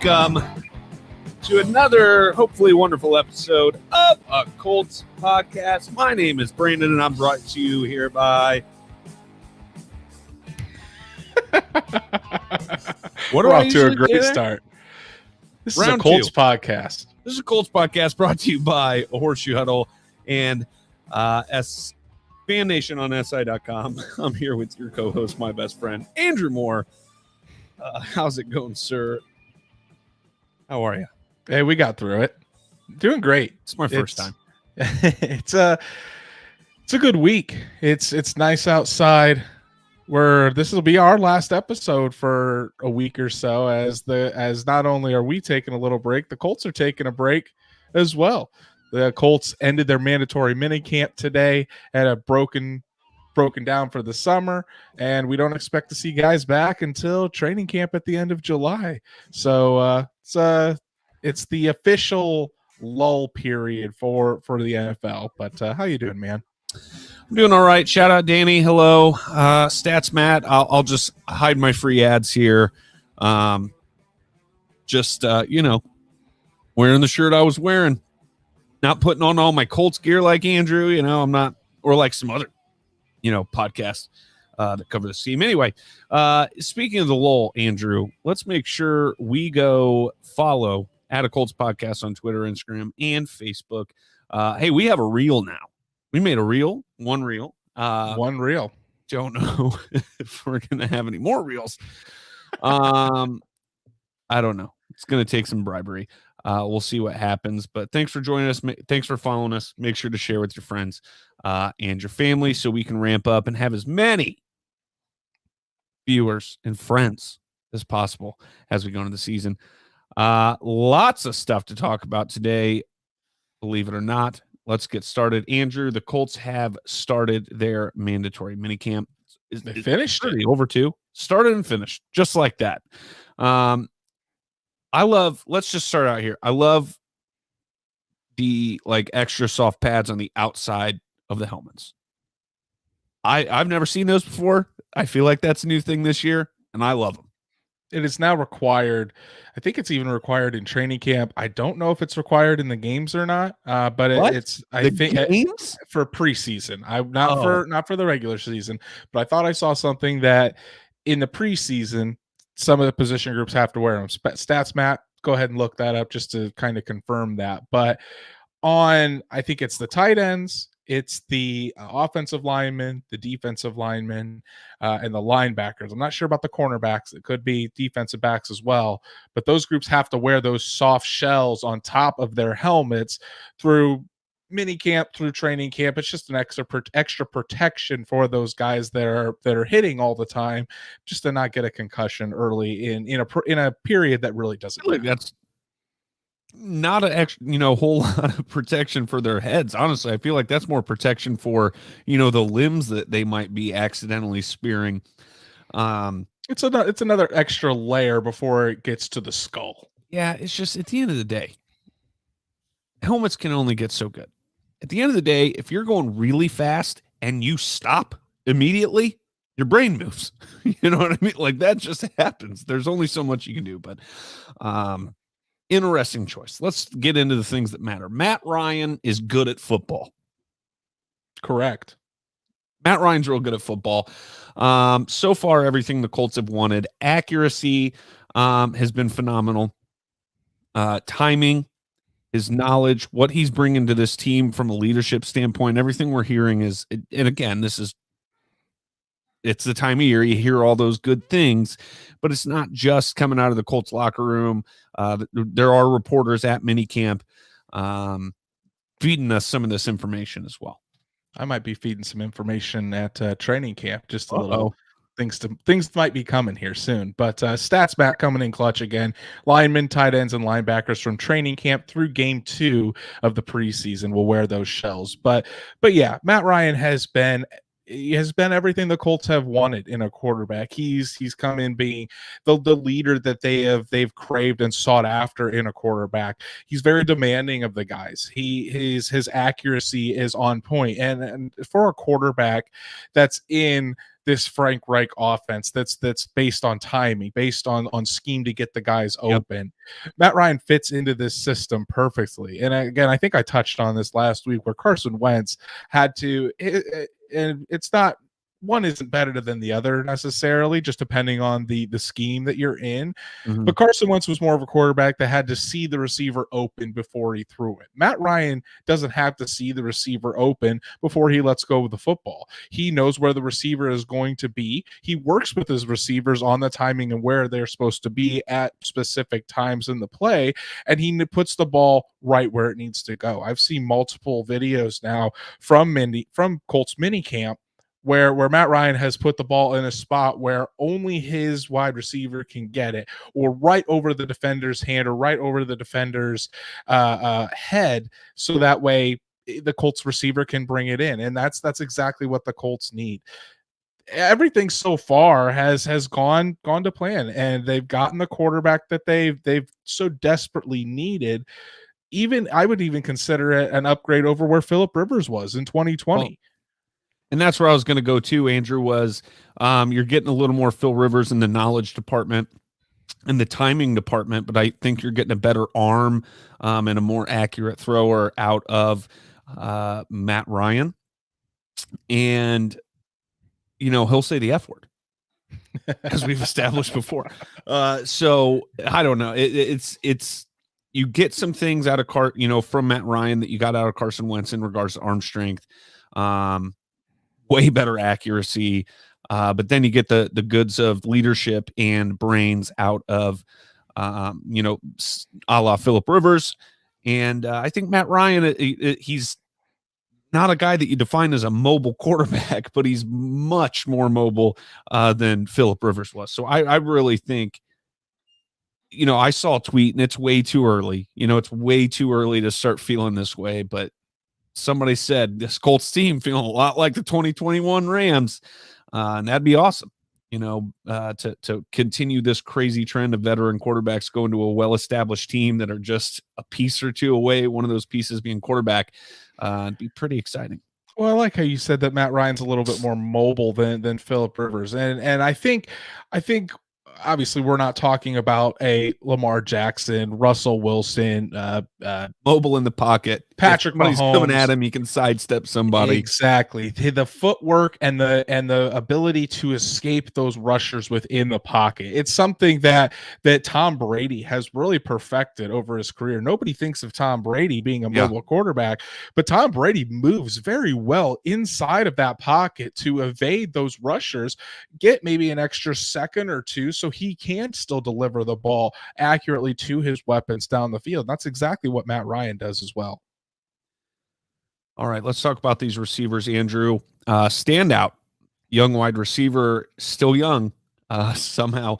welcome to another hopefully wonderful episode of a Colts podcast. My name is Brandon, and I'm brought to you here by... What are off to a great start. This is a Colts podcast. This is a Colts podcast brought to you by a Horseshoe Huddle and Fan Nation on SI.com. I'm here with your co-host, my best friend, Andrew Moore. How's it going, sir? How are you? Hey, we got through it. Doing great. It's my first time. It's a good week. It's nice outside. This will be our last episode for a week or so, as not only are we taking a little break, the Colts are taking a break as well. The Colts ended their mandatory minicamp today at a broken down for the summer, and we don't expect to see guys back until training camp at the end of July. So it's the official lull period for the NFL. But how you doing, man? I'm doing all right. Shout out Danny. Hello. Stats Matt. I'll just hide my free ads here. Wearing the shirt I was wearing. Not putting on all my Colts gear like Andrew. I'm not, or like some other, podcasts that cover the team. Anyway, speaking of the lull, Andrew, let's make sure we go follow at a Colts podcast on Twitter, Instagram, and Facebook. Hey, we have a reel now. We made a reel, one reel. One reel. Don't know if we're going to have any more reels. I don't know. It's going to take some bribery. We'll see what happens. But thanks for joining us. Thanks for following us. Make sure to share with your friends and your family so we can ramp up and have as many viewers and friends as possible as we go into the season. Lots of stuff to talk about today, believe it or not. Let's get started. Andrew, the Colts have started their mandatory minicamp. They finished it. Over two. Started and finished, just like that. Let's just start out here. I love the extra soft pads on the outside of the helmets. I've never seen those before. I feel like that's a new thing this year, and I love them. It is now required. I think it's even required in training camp. I don't know if it's required in the games or not. But it's games for preseason. Not for the regular season. But I thought I saw something that in the preseason, some of the position groups have to wear them. Stats Matt, go ahead and look that up just to kind of confirm that. But I think it's the tight ends. It's the offensive linemen, the defensive linemen, and the linebackers. I'm not sure about the cornerbacks. It could be defensive backs as well. But those groups have to wear those soft shells on top of their helmets through minicamp, through training camp. It's just an extra protection for those guys that are hitting all the time, just to not get a concussion early in a period that really doesn't matter. That's not a whole lot of protection for their heads. Honestly, I feel like that's more protection for, the limbs that they might be accidentally spearing. It's another extra layer before it gets to the skull. Yeah, it's just at the end of the day, helmets can only get so good. At the end of the day, if you're going really fast and you stop immediately, your brain moves. You know what I mean? That just happens. There's only so much you can do, but interesting choice. Let's get into the things that matter. Matt Ryan is good at football. Correct. Matt Ryan's real good at football. So far, everything the Colts have wanted. Accuracy has been phenomenal. Timing, his knowledge, what he's bringing to this team from a leadership standpoint, everything we're hearing is, and again, it's the time of year you hear all those good things, but it's not just coming out of the Colts locker room. There are reporters at minicamp feeding us some of this information as well. I might be feeding some information at training camp. Just a little things might be coming here soon. But stats back coming in clutch again. Linemen, tight ends, and linebackers from training camp through game 2 of the preseason will wear those shells. But yeah, Matt Ryan has been everything the Colts have wanted in a quarterback. He's come in being the leader that they've craved and sought after in a quarterback. He's very demanding of the guys. His accuracy is on point. And for a quarterback that's in this Frank Reich offense that's based on timing, based on scheme to get the guys open. Matt Ryan fits into this system perfectly. And again, I think I touched on this last week where Carson Wentz had to, and it's not, one isn't better than the other necessarily, just depending on the scheme that you're in. Mm-hmm. But Carson Wentz was more of a quarterback that had to see the receiver open before he threw it. Matt Ryan doesn't have to see the receiver open before he lets go of the football. He knows where the receiver is going to be. He works with his receivers on the timing and where they're supposed to be at specific times in the play, and he puts the ball right where it needs to go. I've seen multiple videos now from Colts minicamp where Matt Ryan has put the ball in a spot where only his wide receiver can get it, or right over the defender's hand, or right over the defender's head, so that way the Colts receiver can bring it in. And that's exactly what the Colts need. Everything so far has gone to plan, and they've gotten the quarterback that they've so desperately needed. Even I would even consider it an upgrade over where Phillip Rivers was in 2020. Well, and that's where I was going to go to, Andrew, was you're getting a little more Phil Rivers in the knowledge department and the timing department, but I think you're getting a better arm and a more accurate thrower out of Matt Ryan. And, he'll say the F word, as we've established before. So I don't know. It's you get some things out of from Matt Ryan that you got out of Carson Wentz in regards to arm strength. Way better accuracy, but then you get the goods of leadership and brains out of a la Phillip Rivers. And I think Matt Ryan, he's not a guy that you define as a mobile quarterback, but he's much more mobile than Phillip Rivers was. So I really think, I saw a tweet, and it's way too early. It's way too early to start feeling this way, but somebody said this Colts team feeling a lot like the 2021 Rams, and that'd be awesome, to continue this crazy trend of veteran quarterbacks going to a well-established team that are just a piece or two away, one of those pieces being quarterback. It'd be pretty exciting. Well, I like how you said that Matt Ryan's a little bit more mobile than Phillip Rivers, and I think obviously we're not talking about a Lamar Jackson, Russell Wilson, mobile in the pocket. Patrick Mahomes coming at him, he can sidestep somebody. Exactly. The footwork and the ability to escape those rushers within the pocket. It's something that Tom Brady has really perfected over his career. Nobody thinks of Tom Brady being a mobile quarterback, but Tom Brady moves very well inside of that pocket to evade those rushers, get maybe an extra second or two so he can still deliver the ball accurately to his weapons down the field. That's exactly what Matt Ryan does as well. All right, let's talk about these receivers, Andrew. Standout, young wide receiver, still young, somehow.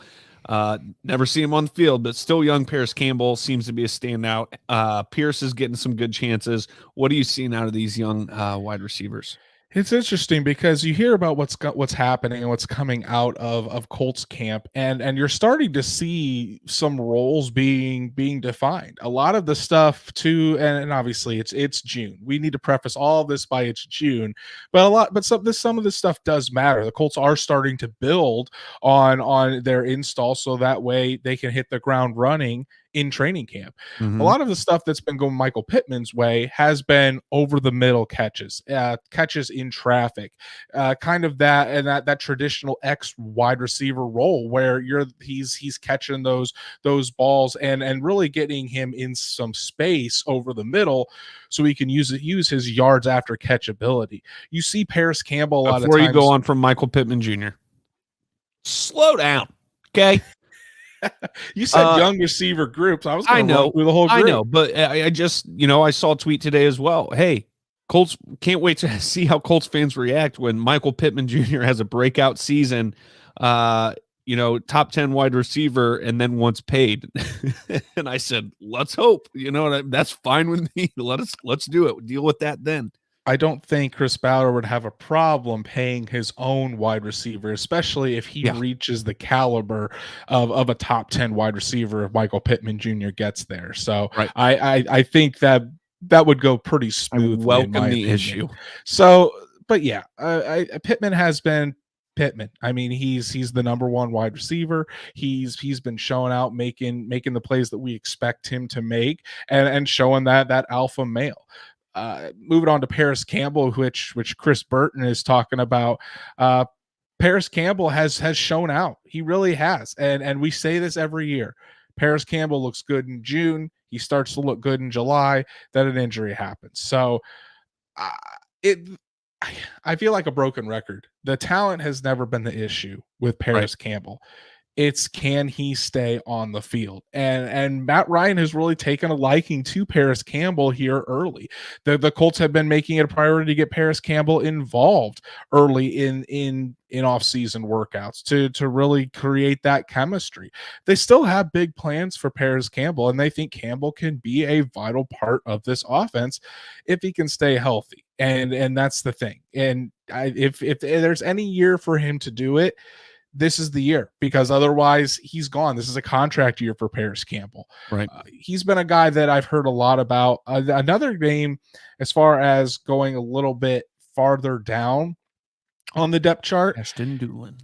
Never seen him on the field, but still young. Paris Campbell seems to be a standout. Pierce is getting some good chances. What are you seeing out of these young wide receivers? It's interesting because you hear about what's happening and what's coming out of Colts camp, and you're starting to see some roles being defined. A lot of the stuff too, and obviously it's June. We need to preface all of this by it's June, but some of this stuff does matter. The Colts are starting to build on their install so that way they can hit the ground running in training camp. Mm-hmm. A lot of the stuff that's been going Michael Pittman's way has been over the middle catches in traffic, kind of that traditional X wide receiver role where he's catching those balls and really getting him in some space over the middle so he can use his yards after catch ability. You see Paris Campbell a lot of times. Before you go on from Michael Pittman Jr., slow down, okay? You said young receiver groups. I was going to run through the whole group. I know, but I just, I saw a tweet today as well. Hey, Colts, can't wait to see how Colts fans react when Michael Pittman Jr. has a breakout season, top 10 wide receiver, and then once paid. And I said, let's hope, that's fine with me. Let's do it. Deal with that then. I don't think Chris Ballard would have a problem paying his own wide receiver, especially if he reaches the caliber of a top 10 wide receiver if Michael Pittman Jr. gets there. So I think that would go pretty smooth. Welcome the issue. So, but yeah, Pittman has been Pittman. I mean, he's the number one wide receiver. He's been showing out, making the plays that we expect him to make, and showing that alpha male. Moving on to Paris Campbell, which Chris Burton is talking about. Paris Campbell has shown out. He really has, and we say this every year. Paris Campbell looks good in June. He starts to look good in July. Then an injury happens. So it I feel like a broken record. The talent has never been the issue with Paris Campbell. It's can he stay on the field? And Matt Ryan has really taken a liking to Paris Campbell here early. The Colts have been making it a priority to get Paris Campbell involved early in off-season workouts to really create that chemistry. They still have big plans for Paris Campbell, and they think Campbell can be a vital part of this offense if he can stay healthy. And that's the thing. And if there's any year for him to do it, this is the year, because otherwise he's gone. This is a contract year for Paris Campbell. Right. He's been a guy that I've heard a lot about. Another name, as far as going a little bit farther down on the depth chart, Ashton Dulin.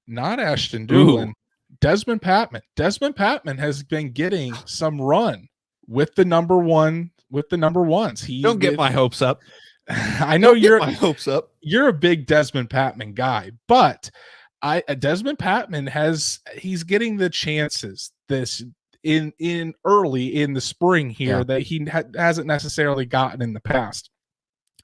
Not Ashton Dulin. Ooh. Desmond Patman. Desmond Patman has been getting some run with the number ones. Don't get my hopes up. I know my hopes up. You're a big Desmond Patman guy, but Desmond Patman he's getting the chances this in early in the spring here that he hasn't necessarily gotten in the past.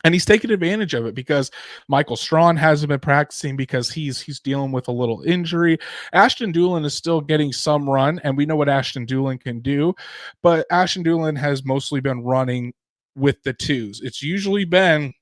And he's taken advantage of it because Michael Strawn hasn't been practicing because he's dealing with a little injury. Ashton Dulin is still getting some run, and we know what Ashton Dulin can do, but Ashton Dulin has mostly been running with the twos. It's usually been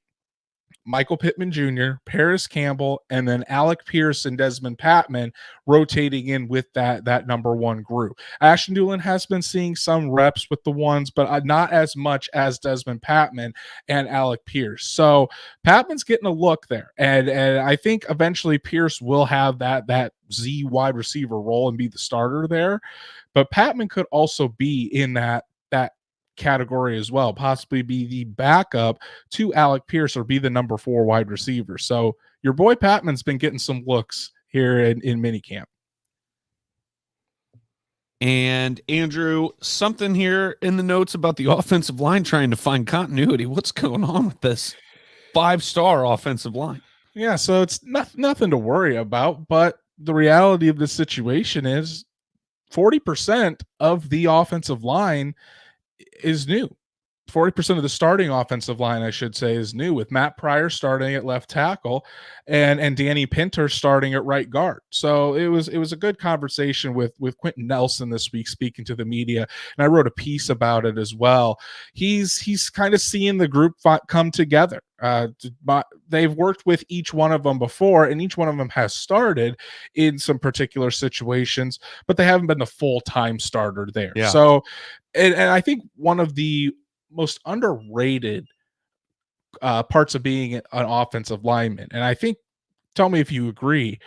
Michael Pittman Jr., Paris Campbell, and then Alec Pierce and Desmond Patman rotating in with that number one group. Ashton Dulin has been seeing some reps with the ones, but not as much as Desmond Patman and Alec Pierce. So Patman's getting a look there, and I think eventually Pierce will have that Z wide receiver role and be the starter there. But Patman could also be in that category as well, possibly be the backup to Alec Pierce or be the number 4 wide receiver. So your boy Patman's been getting some looks here in minicamp. And Andrew, something here in the notes about the offensive line trying to find continuity. What's going on with this 5-star offensive line? Yeah, so it's nothing to worry about, but the reality of the situation is 40% of the offensive line is new. 40% of the starting offensive line, I should say, is new, with Matt Pryor starting at left tackle and Danny Pinter starting at right guard. So it was a good conversation with Quentin Nelson this week, speaking to the media, and I wrote a piece about it as well. He's kind of seeing the group come together. They've worked with each one of them before, and each one of them has started in some particular situations, but they haven't been the full-time starter there. Yeah. So, and I think one of the most underrated parts of being an offensive lineman, and I think, tell me if you agree,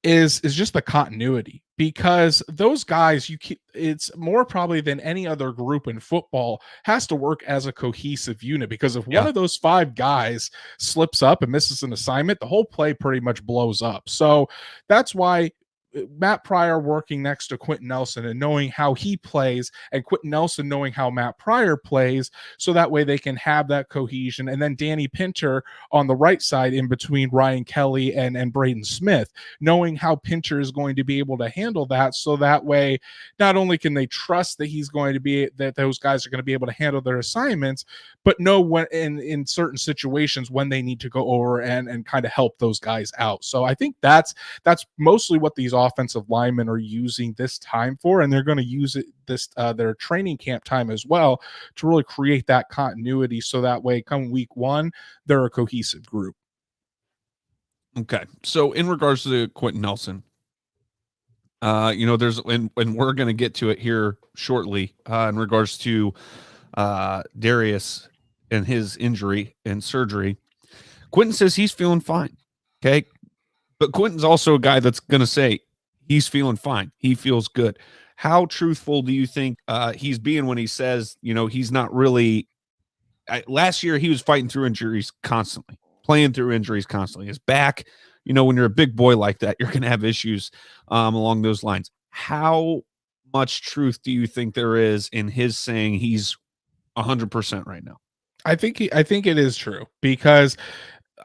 is just the continuity, because those guys, it's more probably than any other group in football, has to work as a cohesive unit, because if one of those 5 guys slips up and misses an assignment, the whole play pretty much blows up. So that's why Matt Pryor working next to Quentin Nelson and knowing how he plays, and Quentin Nelson knowing how Matt Pryor plays, so that way they can have that cohesion. And then Danny Pinter on the right side in between Ryan Kelly and Braden Smith, knowing how Pinter is going to be able to handle that, so that way not only can they trust that those guys are going to be able to handle their assignments, but know when in certain situations when they need to go over and kind of help those guys out. So I think that's mostly what these offensive linemen are using this time for, and they're going to use it their training camp time as well, to really create that continuity, so that way come week 1 they're a cohesive group. Okay, so in regards to Quentin Nelson, there's and we're going to get to it here shortly in regards to Darius and his injury and surgery. Quentin says he's feeling fine. Okay, but Quentin's also a guy that's going to say he's feeling fine. He feels good. How truthful do you think he's being when he says, he's not really – last year he was fighting through injuries constantly. playing through injuries constantly. His back, when you're a big boy like that, you're going to have issues along those lines. How much truth do you think there is in his saying he's 100% right now? I think it is true, because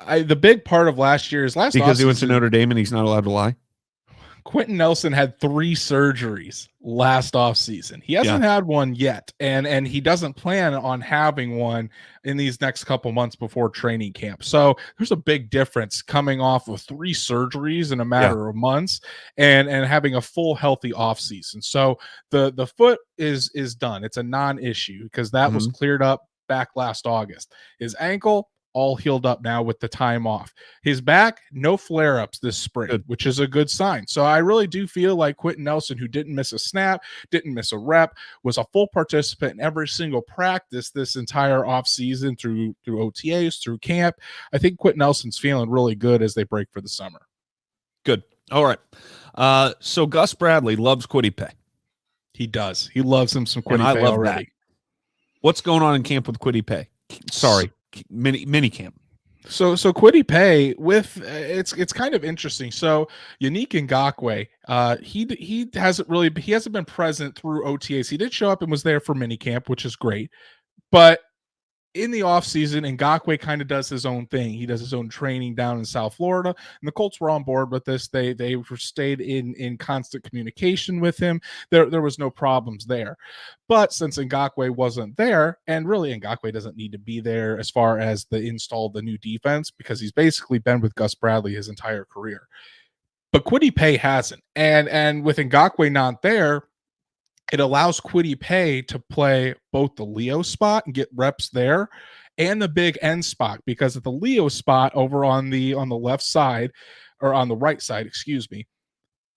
the big part of last because he went to Notre Dame and he's not allowed to lie. Quentin Nelson had 3 surgeries last offseason. He hasn't had one yet, and he doesn't plan on having one in these next couple months before training camp. So there's a big difference coming off of 3 surgeries in a matter of months and having a full healthy offseason. So the foot is done. It's a non-issue because that was cleared up back last August. His ankle, all healed up now with the time off. His back, no flare-ups this spring, which is a good sign. So I really do feel like Quentin Nelson, who didn't miss a snap, didn't miss a rep, was a full participant in every single practice this entire offseason through OTAs, through camp. I think Quentin Nelson's feeling really good as they break for the summer. Good. All right. So Gus Bradley loves Kwity Paye. He does. He loves him some Kwity Paye already. That. What's going on in camp with Kwity Paye? Sorry. MINICAMP. So Kwity Paye with it's kind of interesting. So Yannick Ngakoue, he hasn't been present through OTAs. He did show up and was there for minicamp, which is great. But in the offseason, Ngakoue kind of does his own thing. He does his own training down in South Florida, and the Colts were on board with this. They stayed in constant communication with him. There was no problems there. But since Ngakoue wasn't there, and really Ngakoue doesn't need to be there as far as the install of the new defense, because he's basically been with Gus Bradley his entire career. But Kwity Paye hasn't. And with Ngakoue not there, it allows Kwity Paye to play both the Leo spot and get reps there and the big end spot, because at the Leo spot over on the left side, or on the right side, excuse me,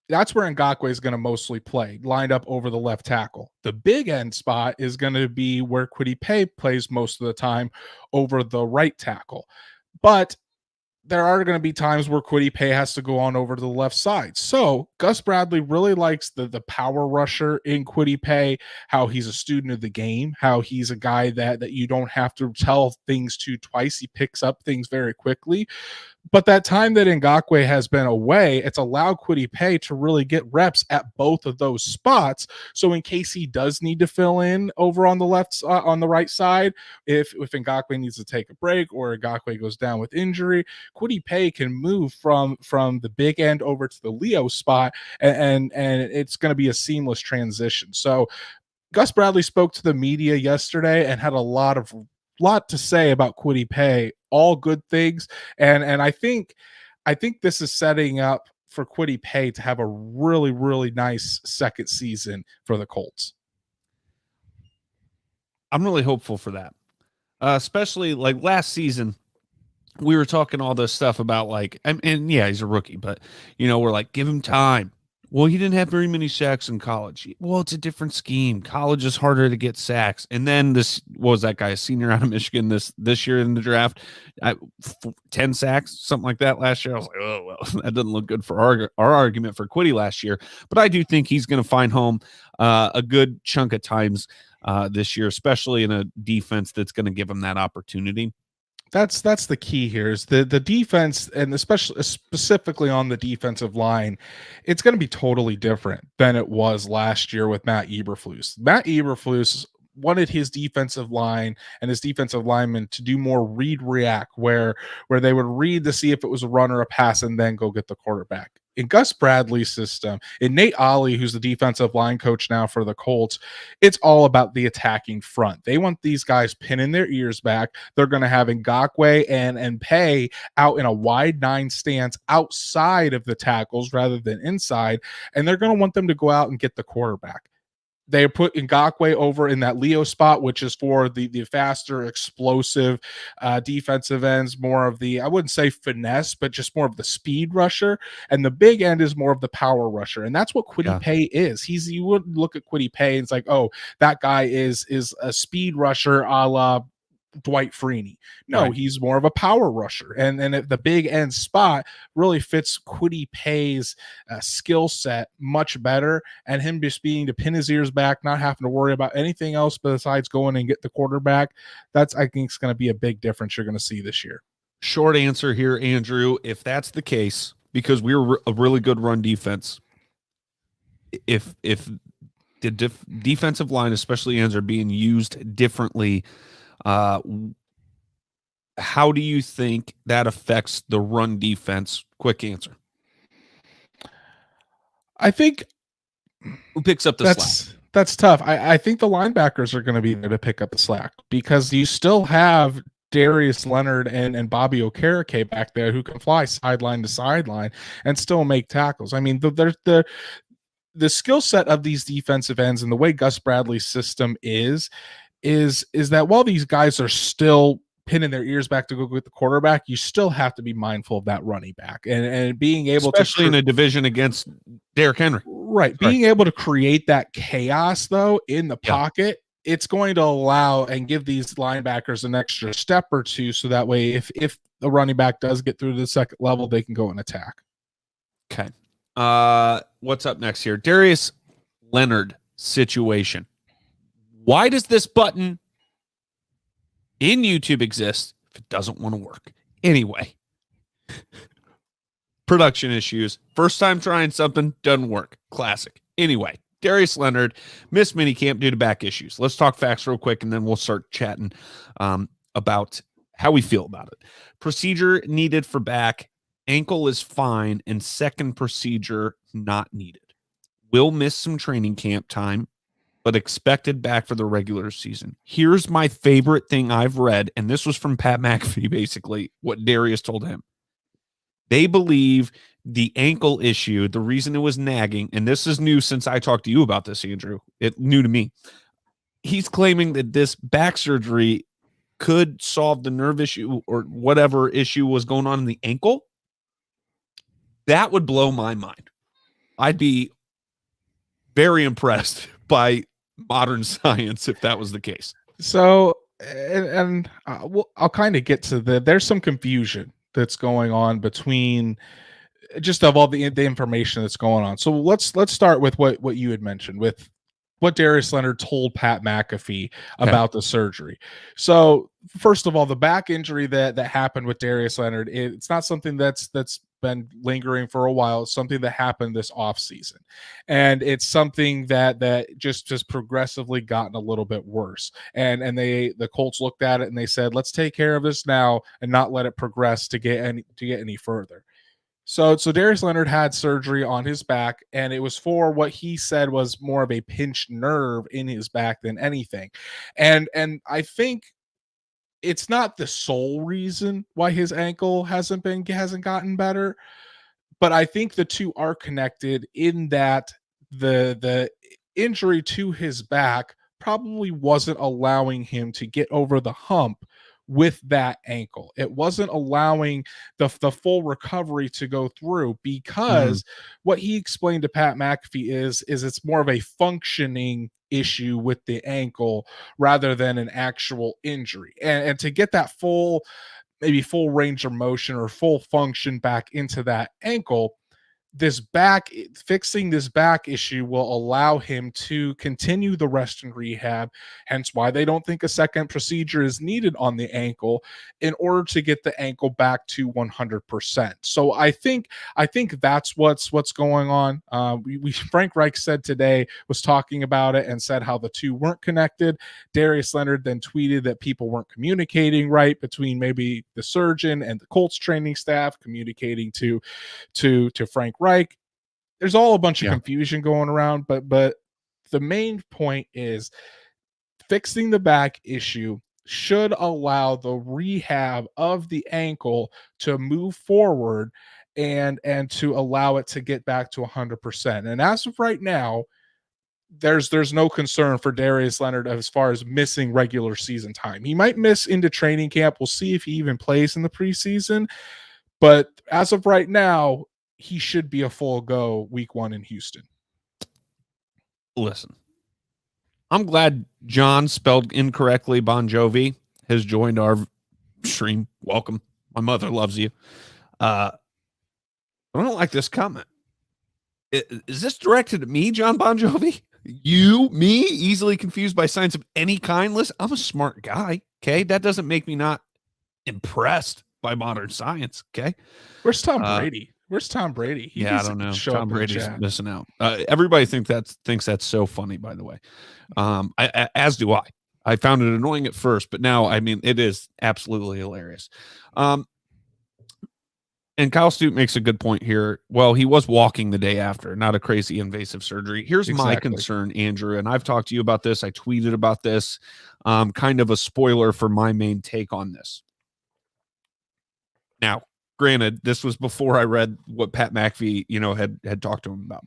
that's where Ngakoue is going to mostly play, lined up over the left tackle. The big end spot is going to be where Kwity Paye plays most of the time, over the right tackle. But there are going to be times where Kwity Paye has to go on over to the left side. So Gus Bradley really likes the power rusher in Kwity Paye, how he's a student of the game, how he's a guy that you don't have to tell things to twice. He picks up things very quickly. But that time that Ngakoue has been away, it's allowed Kwity Paye to really get reps at both of those spots. So in case he does need to fill in over on the on the right side, if Ngakoue needs to take a break or Ngakoue goes down with injury, Kwity Paye can move from the big end over to the Leo spot, and it's going to be a seamless transition. So Gus Bradley spoke to the media yesterday and had a lot to say about Kwity Paye, all good things. And I think this is setting up for Kwity Paye to have a really, really nice second season for the Colts. I'm really hopeful for that. Especially like last season, we were talking all this stuff about and yeah, he's a rookie, but we're like, give him time. Well, he didn't have very many sacks in college. Well, it's a different scheme. College is harder to get sacks. And then what was that guy, a senior out of Michigan this year in the draft? 10 sacks, something like that last year. I was like, oh, well, that doesn't look good for our argument for Kwity last year. But I do think he's going to find home a good chunk of times this year, especially in a defense that's going to give him that opportunity. That's the key here is the defense, and especially specifically on the defensive line, it's going to be totally different than it was last year with Matt Eberflus. Matt Eberflus wanted his defensive line and his defensive linemen to do more read react, where they would read to see if it was a run or a pass and then go get the quarterback. In Gus Bradley's system, in Nate Ollie, who's the defensive line coach now for the Colts, it's all about the attacking front. They want these guys pinning their ears back. They're going to have Ngakoue and Paye out in a wide 9 stance outside of the tackles rather than inside, and they're going to want them to go out and get the quarterback. They put Ngakoue over in that Leo spot, which is for the faster, explosive defensive ends, more of the, I wouldn't say finesse, but just more of the speed rusher. And the big end is more of the power rusher. And that's what Kwity Paye is. You would look at Kwity Paye and it's like, oh, that guy is a speed rusher a la Dwight Freeney. No, right. He's more of a power rusher, and the big end spot really fits Kwity Paye's skill set much better, and him just being to pin his ears back, not having to worry about anything else besides going and get the quarterback. I think it's going to be a big difference you're going to see this year. Short answer here, Andrew. If that's the case, because we're a really good run defense, if the defensive line, especially ends, are being used differently, how do you think that affects the run defense? Quick answer. I think who picks up the slack? That's tough. I think the linebackers are going to be there to pick up the slack because you still have Darius Leonard and Bobby Okereke back there who can fly sideline to sideline and still make tackles. I mean, the skill set of these defensive ends and the way Gus Bradley's system is that while these guys are still pinning their ears back to go with the quarterback, you still have to be mindful of that running back and being able especially in a division against Derrick Henry. Right. Being able to create that chaos, though, in the pocket, it's going to allow and give these linebackers an extra step or two so that way if the running back does get through to the second level, they can go and attack. Okay. What's up next here? Darius Leonard situation. Why does this button in YouTube exist if it doesn't want to work? Anyway. Production issues. First time trying something, doesn't work. Classic. Anyway, Darius Leonard missed minicamp due to back issues. Let's talk facts real quick, and then we'll start chatting about how we feel about it. Procedure needed for back. Ankle is fine, and second procedure not needed. Will miss some training camp time, but expected back for the regular season. Here's my favorite thing I've read, and this was from Pat McAfee, basically, what Darius told him. They believe the ankle issue, the reason it was nagging, and this is new since I talked to you about this, Andrew. It new to me. He's claiming that this back surgery could solve the nerve issue or whatever issue was going on in the ankle. That would blow my mind. I'd be very impressed by modern science if that was the case. So, I'll kind of get to there's some confusion that's going on between just of all the information that's going on. So let's start with what you had mentioned with what Darius Leonard told Pat McAfee about the surgery. So first of all, the back injury that happened with Darius Leonard, it's not something that's been lingering for a while. It's something that happened this offseason. And it's something that just progressively gotten a little bit worse. And the Colts looked at it and they said, let's take care of this now and not let it progress to get any further. So Darius Leonard had surgery on his back, and it was for what he said was more of a pinched nerve in his back than anything. And I think it's not the sole reason why his ankle hasn't gotten better, but I think the two are connected in that the injury to his back probably wasn't allowing him to get over the hump with that ankle. It wasn't allowing the full recovery to go through because what he explained to Pat McAfee is it's more of a functioning issue with the ankle rather than an actual injury. And to get that full range of motion or full function back into that ankle, fixing this back issue will allow him to continue the rest and rehab, hence why they don't think a second procedure is needed on the ankle in order to get the ankle back to 100%. So I think that's what's going on. Frank Reich said today, was talking about it and said how the two weren't connected. Darius Leonard then tweeted that people weren't communicating right between maybe the surgeon and the Colts training staff communicating to Frank Reich. There's all a bunch of confusion going around, but the main point is fixing the back issue should allow the rehab of the ankle to move forward and to allow it to get back to 100%. And as of right now, there's no concern for Darius Leonard as far as missing regular season time. He might miss into training camp. We'll see if he even plays in the preseason. But as of right now, he should be a full go week 1 in Houston. Listen, I'm glad John, spelled incorrectly Bon Jovi, has joined our stream. Welcome. My mother loves you. I don't like this comment. Is this directed at me, John Bon Jovi? You, me, easily confused by signs of any kind? Listen, I'm a smart guy, okay? That doesn't make me not impressed by modern science. Okay. Where's Tom Brady? Where's Tom Brady? I don't know. Tom Brady's missing out. Everybody thinks that's so funny, by the way. As do I. I found it annoying at first, but now, I mean, it is absolutely hilarious. And Kyle Stute makes a good point here. Well, he was walking the day after, not a crazy invasive surgery. Here's my concern, Andrew, and I've talked to you about this. I tweeted about this, kind of a spoiler for my main take on this. Now, granted, this was before I read what Pat McAfee, had talked to him about.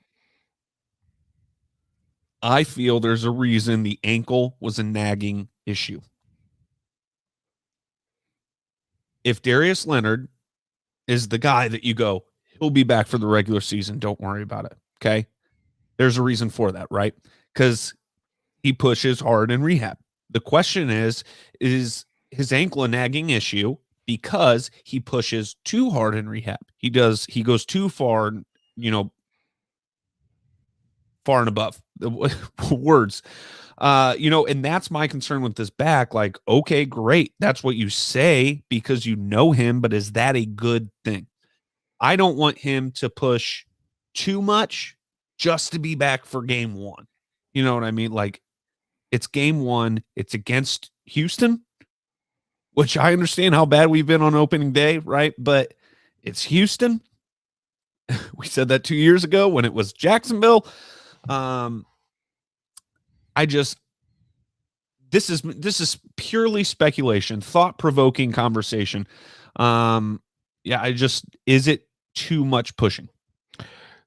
I feel there's a reason the ankle was a nagging issue. If Darius Leonard is the guy that you go, he'll be back for the regular season, don't worry about it, okay? There's a reason for that, right? Because he pushes hard in rehab. The question is his ankle a nagging issue because he pushes too hard in rehab? He goes too far, far and above the words, and that's my concern with this back. Like, okay, great. That's what you say because you know him, but is that a good thing? I don't want him to push too much just to be back for game one. You know what I mean? Like, it's game one. It's against Houston, which I understand how bad we've been on opening day, right? But it's Houston. We said that 2 years ago when it was Jacksonville. This is purely speculation, thought-provoking conversation. Is it too much pushing?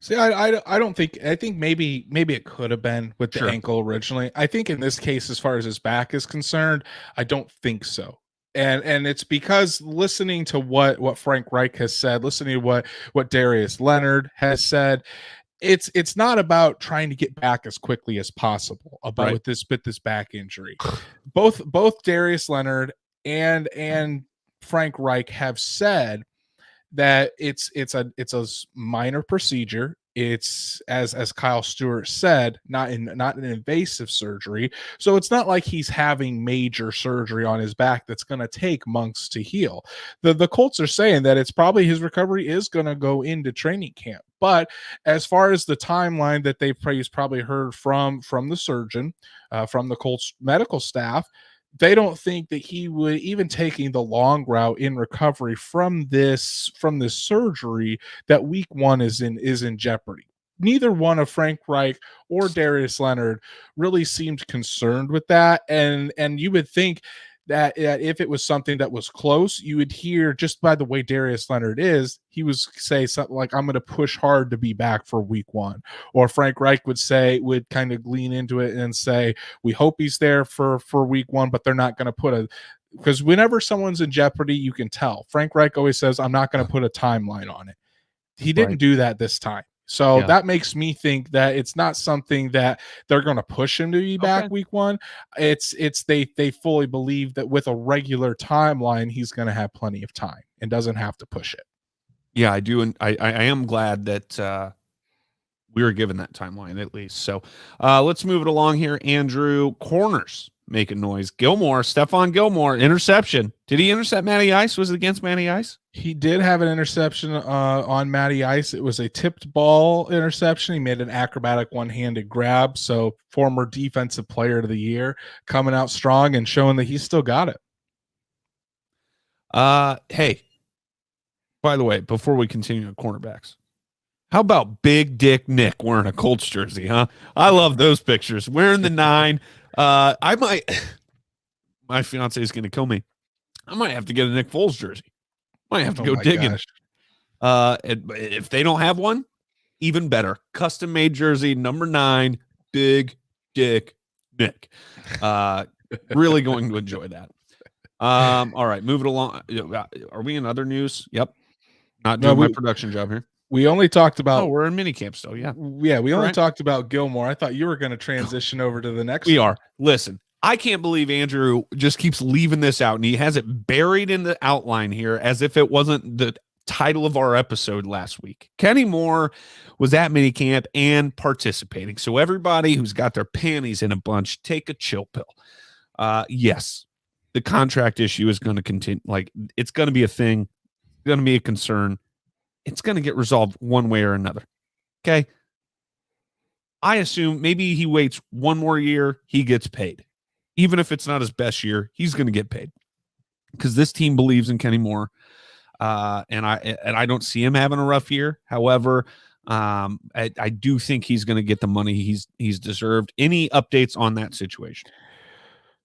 See, I don't think. I think maybe it could have been with the ankle originally. I think in this case, as far as his back is concerned, I don't think so. And it's because listening to what Frank Reich has said, listening to what Darius Leonard has said, it's not about trying to get back as quickly as possible with this back injury. Both Darius Leonard and Frank Reich have said that it's a minor procedure. It's as Kyle Stewart said, not an invasive surgery. So it's not like he's having major surgery on his back that's going to take months to heal. The Colts are saying that it's probably his recovery is going to go into training camp. But as far as the timeline that he's probably heard from the surgeon, from the Colts medical staff, they don't think that he would, even taking the long route in recovery from this surgery, that week one is in jeopardy. Neither one of Frank Reich or Darius Leonard really seemed concerned with that. And you would think that if it was something that was close, you would hear, just by the way Darius Leonard is, he would say something like, I'm going to push hard to be back for week one. Or Frank Reich would kind of lean into it and say, we hope he's there for week one, but they're not going to because whenever someone's in jeopardy, you can tell. Frank Reich always says, I'm not going to put a timeline on it. He didn't do that this time. So that makes me think that it's not something that they're going to push him to be back week one. It's they fully believe that with a regular timeline, he's going to have plenty of time and doesn't have to push it. Yeah, I do. And I am glad that we were given that timeline at least. So let's move it along here. Andrew, corners making noise. Stephon Gilmore, interception. Did he intercept Matty Ice? Was it against Matty Ice? He did have an interception on Matty Ice. It was a tipped ball interception. He made an acrobatic one-handed grab. So former defensive player of the year coming out strong and showing that he's still got it. Hey, by the way, before we continue on cornerbacks, how about Big Dick Nick wearing a Colts jersey, huh? I love those pictures. Wearing the 9. My fiance is going to kill me. I might have to get a Nick Foles jersey. Might have to go digging. If they don't have one, even better. Custom made jersey, number 9, Big Dick Nick. Really going to enjoy that. All right, move it along. Are we in other news? Yep. Not doing my production job here. We only talked about. Oh, we're in minicamp still. Yeah. Yeah. We only talked about Gilmore. I thought you were going to transition over to the next. We are. Listen, I can't believe Andrew just keeps leaving this out, and he has it buried in the outline here as if it wasn't the title of our episode last week. Kenny Moore was at minicamp and participating. So everybody who's got their panties in a bunch, take a chill pill. Yes, the contract issue is going to continue. Like, it's going to be a thing going to be a concern. It's going to get resolved one way or another. Okay. I assume maybe he waits one more year, he gets paid. Even if it's not his best year, he's going to get paid because this team believes in Kenny Moore. And I don't see him having a rough year. However, I do think he's going to get the money he's deserved. Any updates on that situation?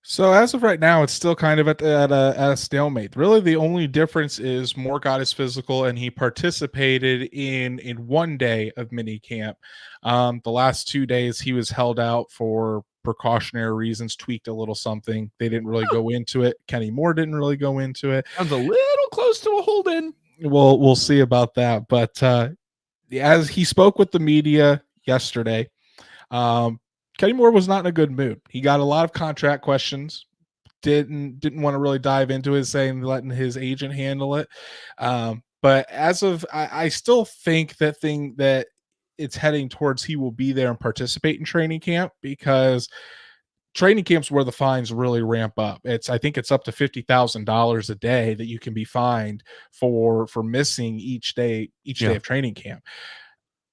So as of right now, it's still kind of at a stalemate. Really, the only difference is Moore got his physical and he participated in one day of minicamp. The last 2 days he was held out for precautionary reasons, tweaked a little something. They didn't really go into it. Kenny Moore didn't really go into it. Sounds a little close to a hold-in. We'll see about that. But as he spoke with the media yesterday, Kenny Moore was not in a good mood. He got a lot of contract questions. Didn't want to really dive into it, saying letting his agent handle it. But as of, I still think that it's heading towards he will be there and participate in training camp, because training camps where the fines really ramp up. I think it's up to $50,000 a day that you can be fined for missing each day of training camp.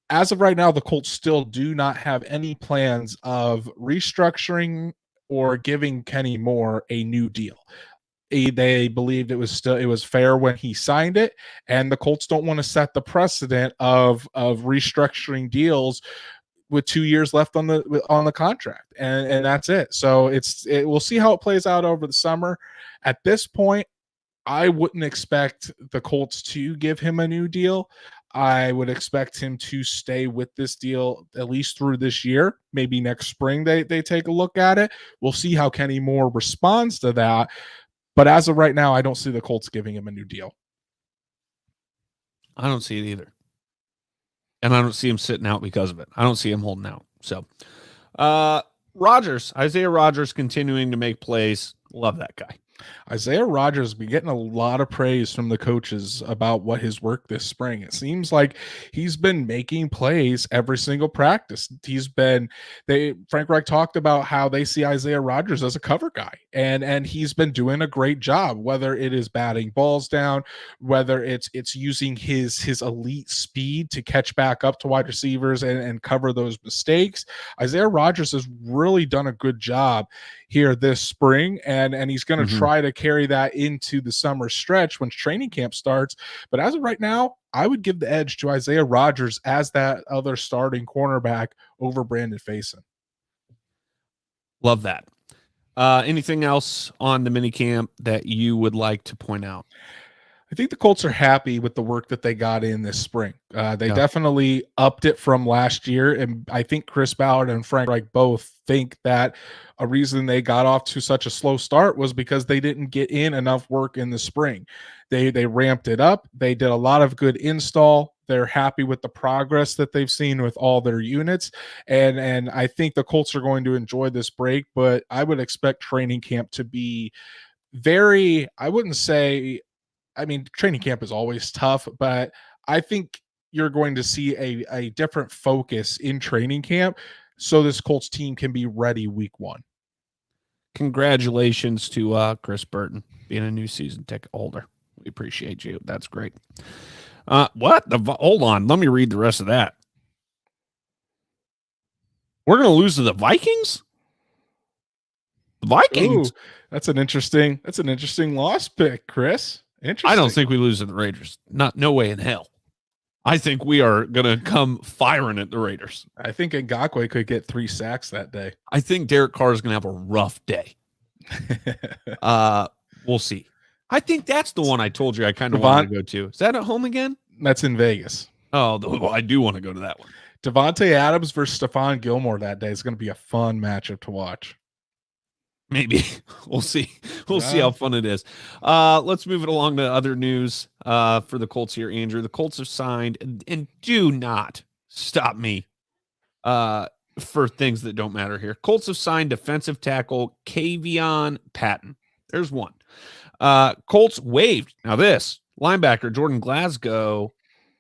As of right now, the Colts still do not have any plans of restructuring or giving Kenny Moore a new deal. They believed it was fair when he signed it, and the Colts don't want to set the precedent of restructuring deals with 2 years left on the contract, and that's it. So we'll see how it plays out over the summer. At this point, I wouldn't expect the Colts to give him a new deal. I would expect him to stay with this deal at least through this year. Maybe next spring they take a look at it. We'll see how Kenny Moore responds to that. But as of right now, I don't see the Colts giving him a new deal. I don't see it either. And I don't see him sitting out because of it. I don't see him holding out. So, Isaiah Rodgers continuing to make plays. Love that guy. Isaiah Rodgers has been getting a lot of praise from the coaches about what his work this spring. It seems like he's been making plays every single practice. Frank Reich talked about how they see Isaiah Rodgers as a cover guy, and he's been doing a great job, whether it is batting balls down, whether it's using his elite speed to catch back up to wide receivers and cover those mistakes. Isaiah Rodgers has really done a good job here this spring, and he's going to try to carry that into the summer stretch when training camp starts. But as of right now, I would give the edge to Isaiah Rodgers as that other starting cornerback over Brandon Faison. Love that. Anything else on the minicamp that you would like to point out? I think the Colts are happy with the work that they got in this spring. They definitely upped it from last year. And I think Chris Ballard and Frank Reich both think that a reason they got off to such a slow start was because they didn't get in enough work in the spring. They ramped it up. They did a lot of good install. They're happy with the progress that they've seen with all their units. And I think the Colts are going to enjoy this break, but I would expect training camp to be very, I wouldn't say, I mean, training camp is always tough, but I think you're going to see a different focus in training camp so this Colts team can be ready week one. Congratulations to Chris Burton being a new season ticket holder. We appreciate you. That's great. What? Hold on. Let me read the rest of that. We're going to lose to the Vikings? The Vikings? Ooh, that's an interesting loss pick, Chris. Interesting. I don't think we lose to the Raiders. No way in hell. I think we are going to come firing at the Raiders. I think Ngakoue could get 3 sacks that day. I think Derek Carr is going to have a rough day. We'll see. I think that's the one I told you I kind of wanted to go to. Is that at home again? That's in Vegas. Oh, I do want to go to that one. Devontae Adams versus Stephon Gilmore that day is going to be a fun matchup to watch. Maybe. We'll see. We'll see how fun it is. Let's move it along to other news for the Colts here, Andrew. The Colts have signed, and do not stop me for things that don't matter here. Colts have signed defensive tackle Kavion Patton. There's one. Colts waived. Now this, linebacker Jordan Glasgow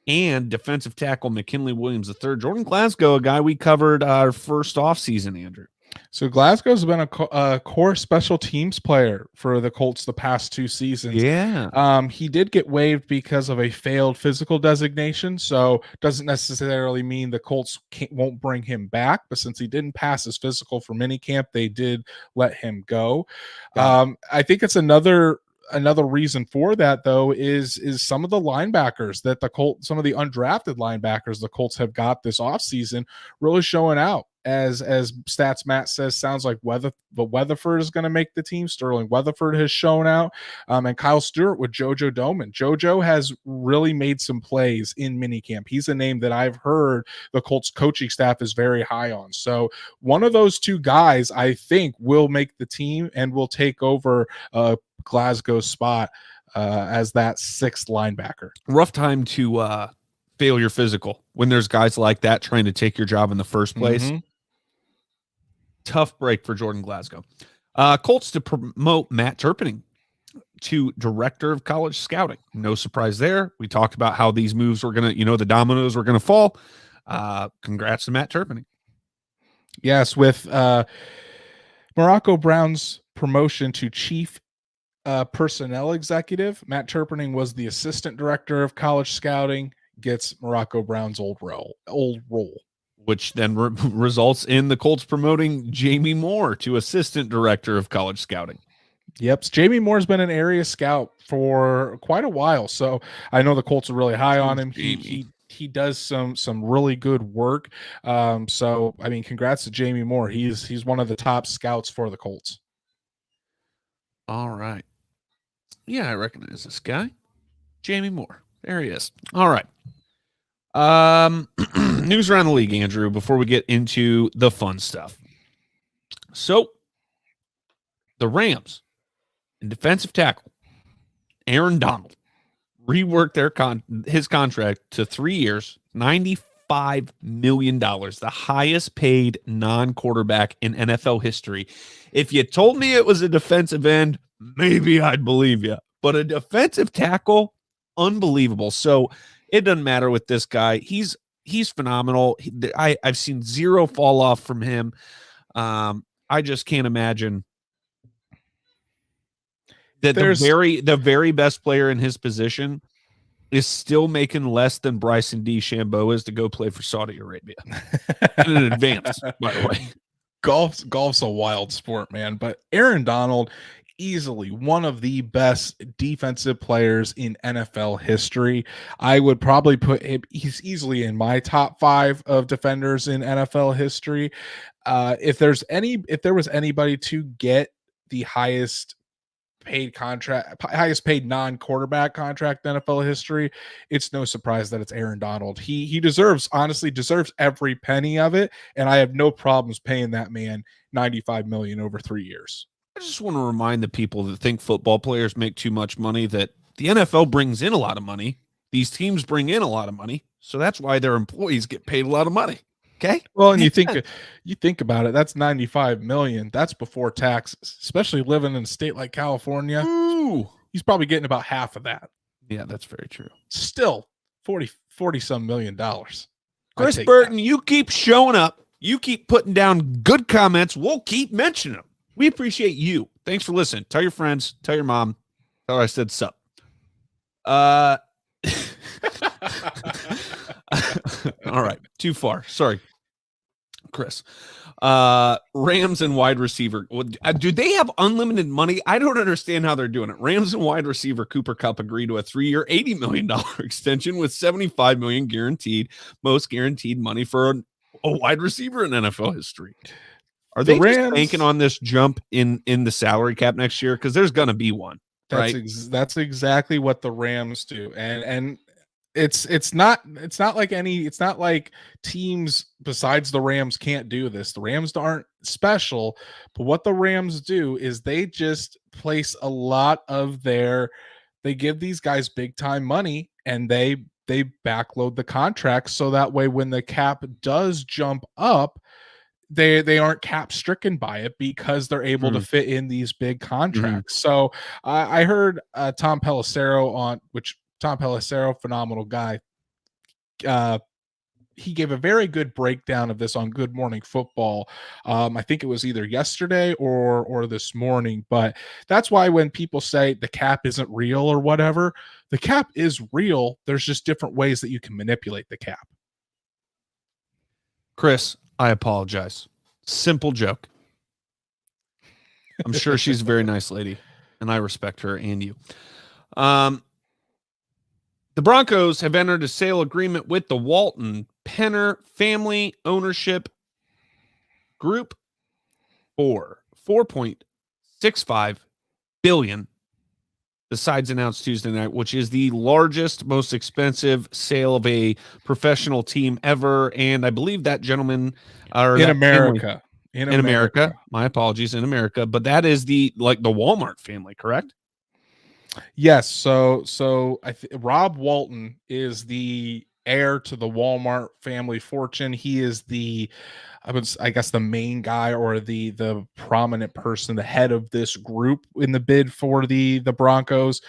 and defensive tackle McKinley Williams III. Jordan Glasgow, a guy we covered our first offseason, Andrew. So Glasgow's been a core special teams player for the Colts the past 2 seasons. Yeah. He did get waived because of a failed physical designation, so doesn't necessarily mean the Colts won't bring him back. But since he didn't pass his physical for minicamp, they did let him go. I think it's another reason for that, though, is some of the linebackers that some of the undrafted linebackers the Colts have got this offseason really showing out. As Stats Matt says, sounds like Weatherford is going to make the team. Sterling Weatherford has shown out, and Kyle Stewart with JoJo Doman. JoJo has really made some plays in minicamp. He's a name that I've heard the Colts coaching staff is very high on. So one of those two guys, I think, will make the team and will take over Glasgow's spot as that sixth linebacker. Rough time to fail your physical when there's guys like that trying to take your job in the first place. Mm-hmm. Tough break for Jordan Glasgow. Colts to promote Matt Turpinning to director of college scouting. No surprise there. We talked about how these moves were going to, the dominoes were going to fall. Congrats to Matt Turpinning. Yes, with Morocco Brown's promotion to chief personnel executive, Matt Turpinning was the assistant director of college scouting, gets Morocco Brown's old role. Which then results in the Colts promoting Jamie Moore to assistant director of college scouting. Yep. Jamie Moore's been an area scout for quite a while, so I know the Colts are really high on him. He does some really good work. So I mean, congrats to Jamie Moore. He's one of the top scouts for the Colts. All right. Yeah, I recognize this guy. Jamie Moore. There he is. All right. News around the league, Andrew, before we get into the fun stuff. So, the Rams and defensive tackle Aaron Donald reworked his contract to 3 years, $95 million, the highest paid non-quarterback in NFL history. If you told me it was a defensive end, maybe I'd believe you. But a defensive tackle, unbelievable. So it doesn't matter with this guy. He's phenomenal. I've seen zero fall off from him. I just can't imagine that the very best player in his position is still making less than Bryson DeChambeau is to go play for Saudi Arabia in an advance, by the way. Golf's a wild sport, man. But Aaron Donald, easily one of the best defensive players in NFL history. I would probably put him, he's easily in my top 5 of defenders in NFL history. If there was anybody to get the highest paid non-quarterback contract in NFL history, it's no surprise that it's Aaron Donald. He honestly deserves every penny of it, and I have no problems paying that man $95 million over 3 years. I just want to remind the people that think football players make too much money that the NFL brings in a lot of money. These teams bring in a lot of money, so that's why their employees get paid a lot of money. Okay. Well, and you think about it, that's $95 million. That's before taxes, especially living in a state like California. Ooh. He's probably getting about half of that. Yeah, that's very true. Still 40 some $1 million. Chris Burton, you keep showing up. You keep putting down good comments. We'll keep mentioning them. We appreciate you. Thanks for listening. Tell your friends. Tell your mom. Tell her I said sup. All right. Too far. Sorry, Chris. Rams and wide receiver. Do they have unlimited money? I don't understand how they're doing it. Rams and wide receiver Cooper Kupp agreed to a 3-year, $80 million extension with $75 million guaranteed, most guaranteed money for a wide receiver in NFL history. Are they just banking on this jump in the salary cap next year? Because there's going to be one. Right? That's exactly what the Rams do, and it's not like teams besides the Rams can't do this. The Rams aren't special, but what the Rams do is they just place a lot of they give these guys big time money, and they backload the contracts so that way when the cap does jump up, they aren't cap stricken by it because they're able to fit in these big contracts. So I heard Tom Pelissero, phenomenal guy. he gave a very good breakdown of this on Good Morning Football. I think it was either yesterday or this morning, but that's why when people say the cap isn't real or whatever, the cap is real. There's just different ways that you can manipulate the cap. Chris, I apologize. Simple joke. I'm sure she's a very nice lady, and I respect her and you. The Broncos have entered a sale agreement with the Walton Penner Family Ownership Group for $4.65 billion. The sides announced Tuesday night, which is the largest, most expensive sale of a professional team ever. And I believe that gentleman in America. In America. My apologies, in America. But that is the Walmart family, correct? Yes. So Rob Walton is the heir to the Walmart family fortune. He is I guess the main guy or the prominent person, the head of this group in the bid for the Broncos.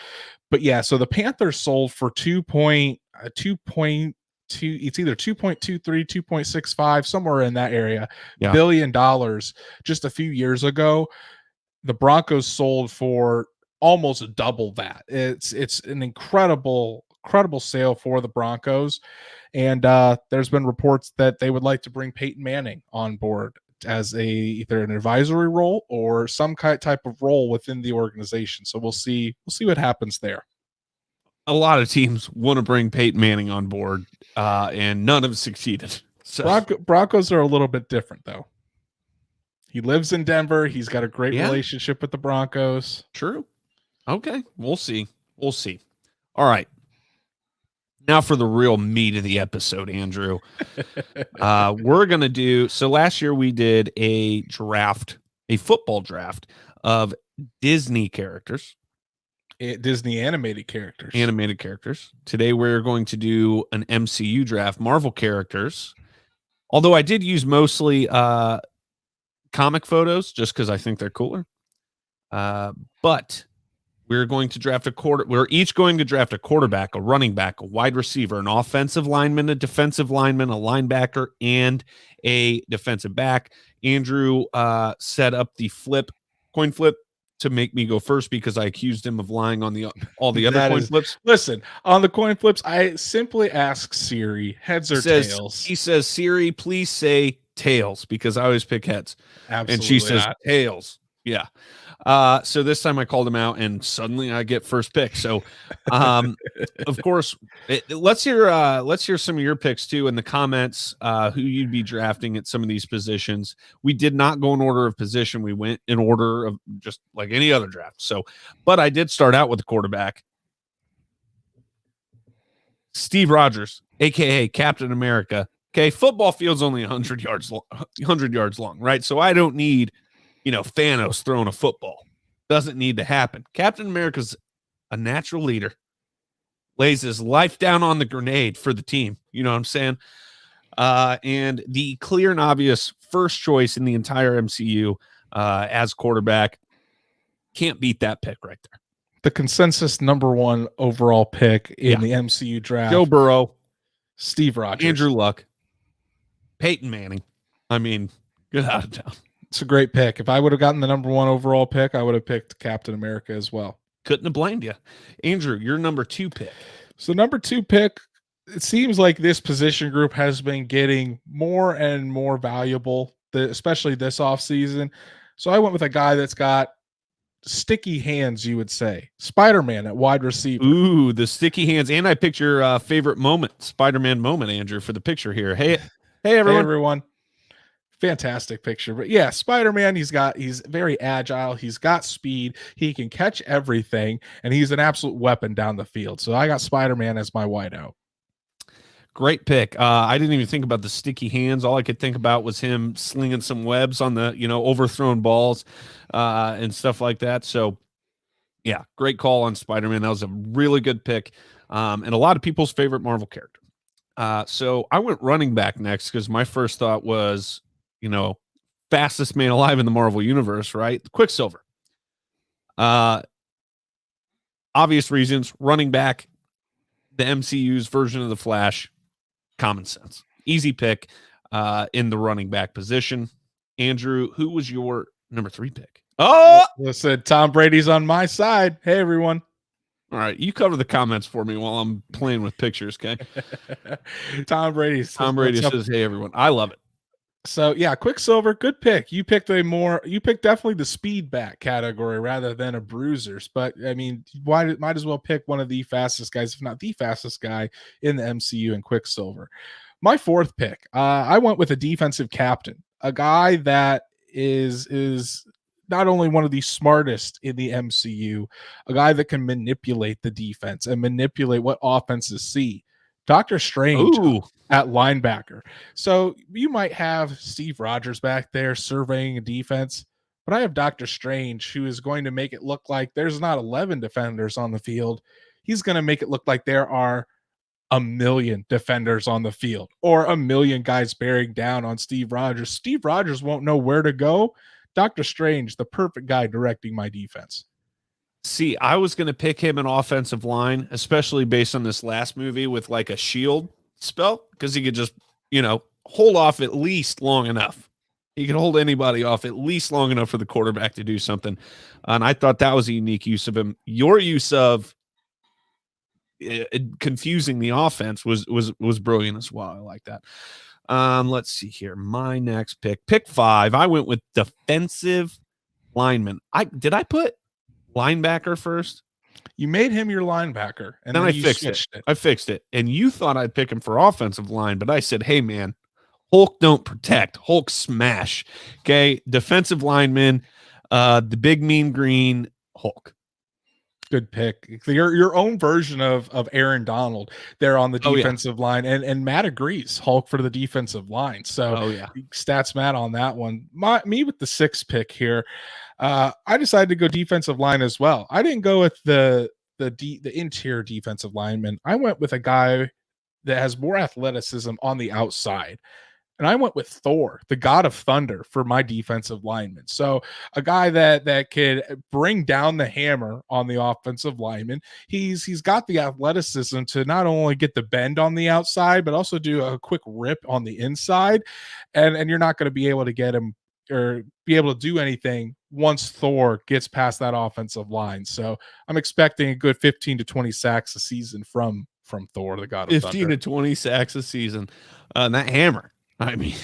But yeah, so the Panthers sold for 2.2, it's either 2.23, 2.65, somewhere in that area, $1 billion just a few years ago. The Broncos sold for almost double that. It's an incredible sale for the Broncos. And there's been reports that they would like to bring Peyton Manning on board as either an advisory role or some type of role within the organization. So we'll see what happens there. A lot of teams want to bring Peyton Manning on board, and none have succeeded. So Broncos are a little bit different, though. He lives in Denver. He's got a great relationship with the Broncos. True. Okay, we'll see. All right. Now for the real meat of the episode, Andrew. We're going to do, so last year we did a football draft of Disney characters. Disney animated characters. Today we're going to do an MCU draft, Marvel characters. Although I did use mostly comic photos just because I think they're cooler. But we're going to draft we're each going to draft a quarterback, a running back, a wide receiver, an offensive lineman, a defensive lineman, a linebacker, and a defensive back. Andrew set up the coin flip to make me go first because I accused him of lying on all the other coin flips. Listen, on the coin flips, I simply ask Siri, heads or tails. He says, Siri, please say tails, because I always pick heads. Absolutely. And she says tails. Yeah. So this time I called him out, and suddenly I get first pick. So, of course, let's hear some of your picks too in the comments. Who you'd be drafting at some of these positions. We did not go in order of position. We went in order of just like any other draft. So, but I did start out with the quarterback, Steve Rogers, aka Captain America. Okay, football field's only 100 yards long, right? So I don't need, Thanos throwing a football. Doesn't need to happen. Captain America's a natural leader. Lays his life down on the grenade for the team. You know what I'm saying? And the clear and obvious first choice in the entire MCU as quarterback. Can't beat that pick right there. The consensus number one overall pick in the MCU draft. Joe Burrow. Steve Rogers. Andrew Luck. Peyton Manning. I mean, get out of town. It's a great pick. If I would have gotten the number one overall pick, I would have picked Captain America as well. Couldn't have blamed you. Andrew, your number 2 pick. So number 2 pick, it seems like this position group has been getting more and more valuable, especially this offseason. So I went with a guy that's got sticky hands, you would say. Spider-Man at wide receiver. Ooh, the sticky hands. And I picked your favorite moment, Spider-Man moment, Andrew, for the picture here. Hey, everyone. Hey, everyone. Fantastic picture. But yeah, Spider-Man, he's very agile. He's got speed. He can catch everything, and he's an absolute weapon down the field. So I got Spider-Man as my wideout. Great pick. I didn't even think about the sticky hands. All I could think about was him slinging some webs on the, overthrown balls and stuff like that. So yeah, great call on Spider-Man. That was a really good pick. And a lot of people's favorite Marvel character. So I went running back next because my first thought was, fastest man alive in the Marvel universe, right? Quicksilver. Obvious reasons, running back, the MCU's version of the Flash, common sense. easy pick in the running back position. Andrew, who was your number 3 pick? Oh, listen, Tom Brady's on my side. Hey, everyone. All right, you cover the comments for me while I'm playing with pictures, okay? Tom Brady says, "Hey, everyone." I love it. So yeah, Quicksilver, good pick. You picked definitely the speed back category rather than a bruisers. But I mean, might as well pick one of the fastest guys, if not the fastest guy in the MCU in Quicksilver. My 4th pick, I went with a defensive captain, a guy that is not only one of the smartest in the MCU, a guy that can manipulate the defense and manipulate what offenses see. Dr. Strange. Ooh. At linebacker. So you might have Steve Rogers back there surveying a defense, but I have Dr. Strange, who is going to make it look like there's not 11 defenders on the field. He's going to make it look like there are 1,000,000 defenders on the field, or 1,000,000 guys bearing down on Steve Rogers. Steve Rogers won't know where to go. Dr. Strange, the perfect guy directing my defense. See, I was going to pick him in offensive line, especially based on this last movie with like a shield spell, because he could just, hold off at least long enough. He could hold anybody off at least long enough for the quarterback to do something. And I thought that was a unique use of him. Your use of confusing the offense was brilliant as well. I like that. Let's see here. My next pick 5. I went with defensive lineman. Did I put linebacker first? You made him your linebacker, and then I fixed it. I fixed it. And you thought I'd pick him for offensive line, but I said, hey, man, Hulk don't protect. Hulk smash. Okay, defensive lineman, the big mean green Hulk. Good pick. Your own version of Aaron Donald there on the defensive line, and Matt agrees. Hulk for the defensive line. So stats Matt on that one. Me with the 6th pick here. I decided to go defensive line as well. I didn't go with the interior defensive lineman. I went with a guy that has more athleticism on the outside. And I went with Thor, the god of thunder, for my defensive lineman. So a guy that could bring down the hammer on the offensive lineman. He's got the athleticism to not only get the bend on the outside, but also do a quick rip on the inside. And you're not going to be able to get him or be able to do anything once Thor gets past that offensive line. So I'm expecting a good 15 to 20 sacks a season from Thor, the god of thunder. 15 to 20 sacks a season. That hammer. I mean,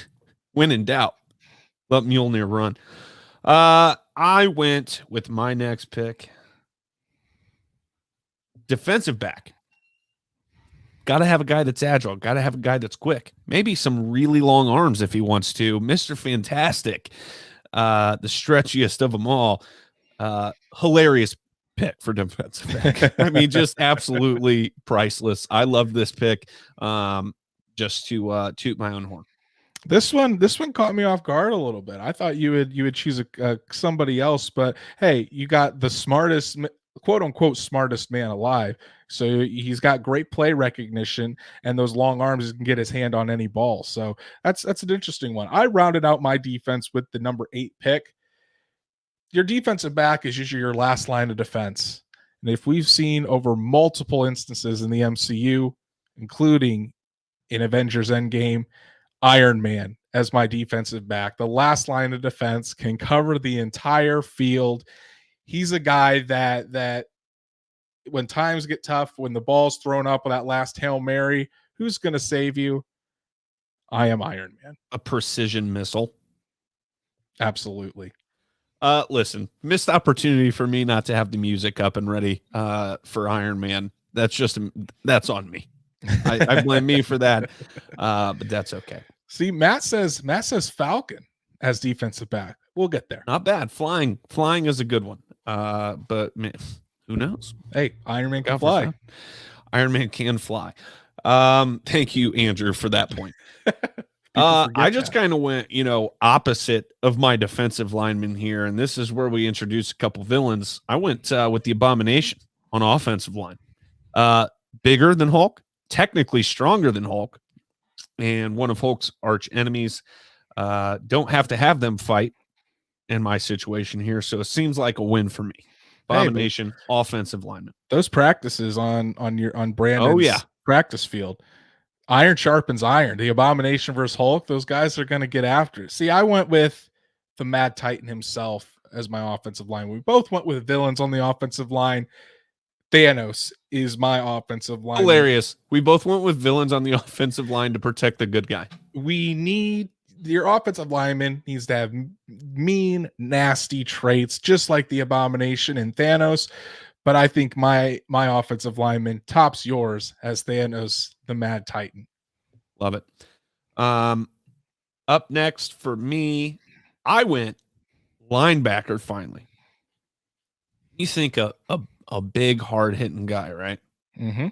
when in doubt, let Mjolnir run. I went with my next pick. Defensive back. Got to have a guy that's agile. Got to have a guy that's quick. Maybe some really long arms if he wants to. Mr. Fantastic. The stretchiest of them all. Hilarious pick for defensive back. I mean, just absolutely priceless. I love this pick. Just to toot my own horn. This one caught me off guard a little bit. I thought you would choose somebody else, but hey, you got the smartest, quote unquote, smartest man alive. So he's got great play recognition and those long arms. He can get his hand on any ball. So that's an interesting one. I rounded out my defense with the number 8 pick. Your defensive back is usually your last line of defense. And if we've seen over multiple instances in the MCU, including in Avengers Endgame, Iron Man as my defensive back. The last line of defense can cover the entire field. He's a guy that when times get tough, when the ball's thrown up with that last Hail Mary, who's going to save you? I am Iron Man. A precision missile. Absolutely. Listen, missed opportunity for me not to have the music up and ready for Iron Man. That's on me. I blame me for that, but that's okay. See, Matt says Falcon as defensive back. We'll get there. Not bad. Flying is a good one. But man, who knows? Hey, Iron Man can fly. Iron Man can fly. Thank you, Andrew, for that point. I just kind of went, opposite of my defensive lineman here, and this is where we introduced a couple villains. I went with the Abomination on offensive line. Bigger than Hulk, technically stronger than Hulk, and one of Hulk's arch enemies. Don't have to have them fight in my situation here, so it seems like a win for me. Abomination, offensive lineman. Those practices on Brandon's practice field, Iron sharpens iron. The Abomination versus Hulk, those guys are going to get after it. See, I went with the Mad Titan himself as my offensive line. We both went with villains on the offensive line. Thanos is my offensive line. Hilarious. We both went with villains on the offensive line to protect the good guy. We need your offensive lineman needs to have mean, nasty traits, just like the Abomination and Thanos. But I think my offensive lineman tops yours as Thanos, the Mad Titan. Love it. Up next for me, I went linebacker finally. You think a big, hard-hitting guy, right? Mm-hmm.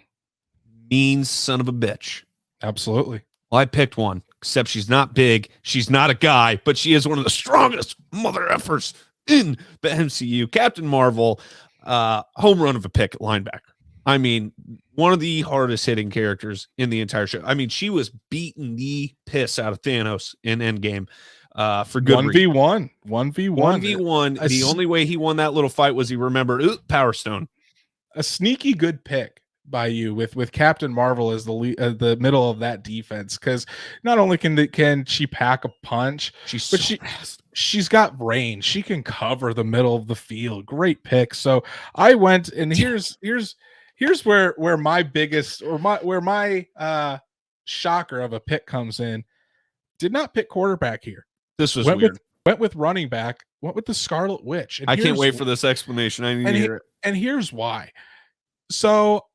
Mean son of a bitch. Absolutely. Well, I picked one, except she's not big. She's not a guy, but she is one of the strongest mother effers in the MCU. Captain Marvel, home run of a pick at linebacker. I mean, one of the hardest hitting characters in the entire show. I mean, she was beating the piss out of Thanos in Endgame for good 1v1. 1v1. The only way he won that little fight was he remembered, Power Stone. A sneaky good pick by you with Captain Marvel as the middle of that defense, because not only can she pack a punch, she's got range. She can cover the middle of the field. Great pick. So I went, and here's where my biggest my shocker of a pick comes in. Did not pick quarterback here. This was weird. Went with running back. Went with the Scarlet Witch. And I can't wait for this explanation. I need to hear it. And here's why. So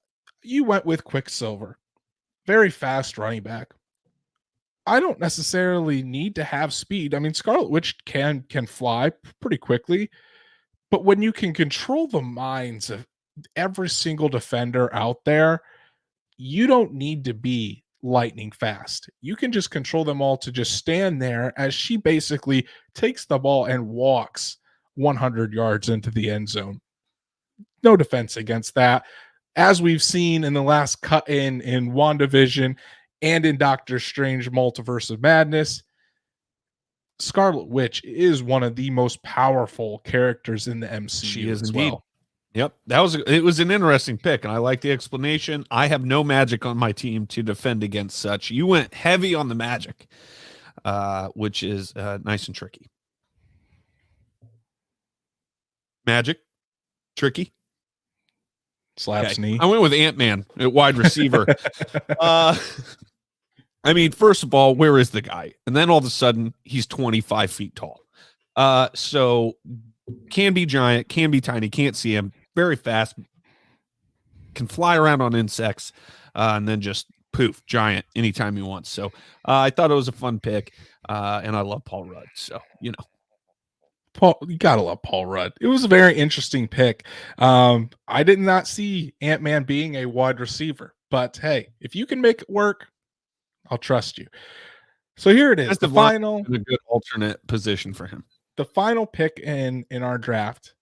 you went with Quicksilver, very fast running back. I don't necessarily need to have speed. I mean, Scarlet Witch can fly pretty quickly, but when you can control the minds of every single defender out there, you don't need to be lightning fast. You can just control them all to just stand there as she basically takes the ball and walks 100 yards into the end zone. No defense against that. As we've seen in the last cut in WandaVision and in Doctor Strange Multiverse of Madness, Scarlet Witch is one of the most powerful characters in the MCU. She is indeed. Well. Yep, it was an interesting pick, and I like the explanation. I have no magic on my team to defend against such. You went heavy on the magic, which is nice and tricky. Magic, tricky. Slaps knee. I went with Ant-Man at wide receiver. I mean, first of all, where is the guy? And then all of a sudden, he's 25 feet tall. So can be giant, can be tiny, can't see him. Very fast, can fly around on insects, and then just poof, giant anytime he wants. So I thought it was a fun pick, and I love Paul Rudd. So, you gotta love Paul Rudd. It was a very interesting pick. I did not see Ant-Man being a wide receiver, but hey, if you can make it work, I'll trust you. So here it is. That's the final, a good alternate position for him. The final pick in our draft.